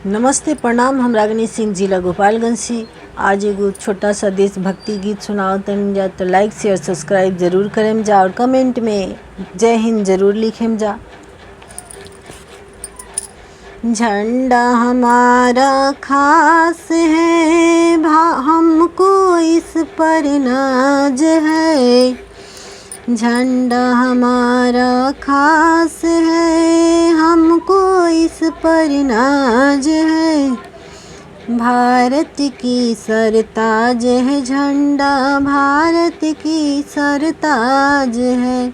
नमस्ते प्रणाम। हम रागिनी सिंह, जिला गोपालगंज से। आज एगो छोटा सा देशभक्ति गीत सुनाओ तन जा, तो लाइक शेयर सब्सक्राइब जरूर करें जा और कमेंट में जय हिंद जरूर लिखें जा। झंडा हमारा खास है, हमको इस पर नाज है। झंडा हमारा खास है, हमको इस पर नाज है। भारत की सरताज है झंडा, भारत की सरताज है।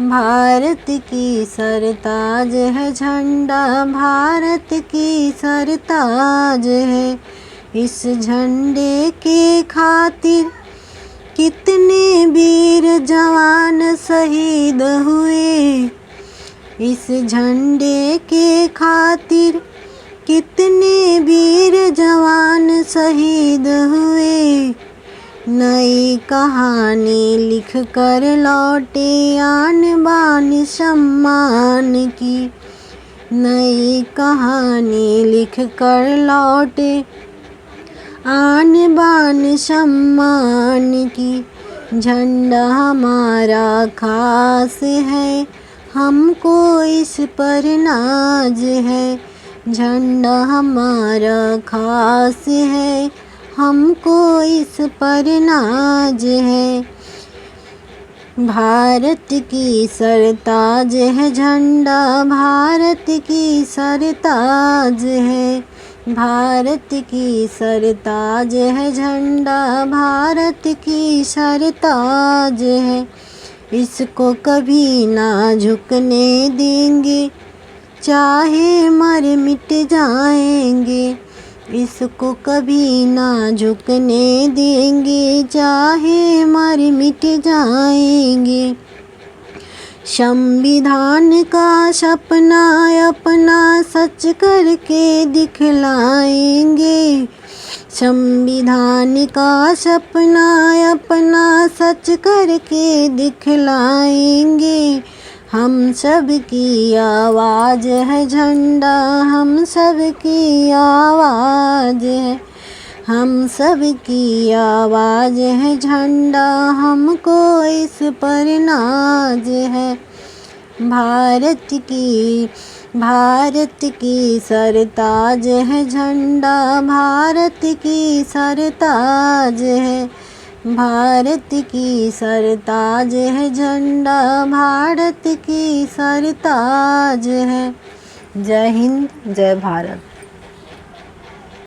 भारत की सरताज है झंडा, भारत की सरताज है। इस झंडे के खातिर कितने वीर जवान शहीद हुए। इस झंडे के खातिर कितने वीर जवान शहीद हुए। नई कहानी लिख कर लौटे आन बान सम्मान की। नई कहानी लिख कर लौटे आन बान सम्मान की। झंडा हमारा खास है, हमको इस पर नाज है। झंडा हमारा खास है, हमको इस पर नाज है। भारत की सरताज है झंडा, भारत की सरताज है। भारत की सरताज है झंडा, भारत की सरताज है। इसको कभी ना झुकने देंगे, चाहे मर मिट जाएंगे। इसको कभी ना झुकने देंगे, चाहे मर मिट जाएंगे। संविधान का सपना अपना सच करके दिखलाएंगे। संविधान का सपना अपना सच करके दिखलाएंगे। हम सब की आवाज़ है झंडा, हम सब की आवाज़ है। हम सब की आवाज़ है झंडा, हमको इस पर नाज है। भारत की सरताज है झंडा, भारत की सरताज है। भारत की सरताज है झंडा, भारत की सरताज है। जय हिंद, जय भारत।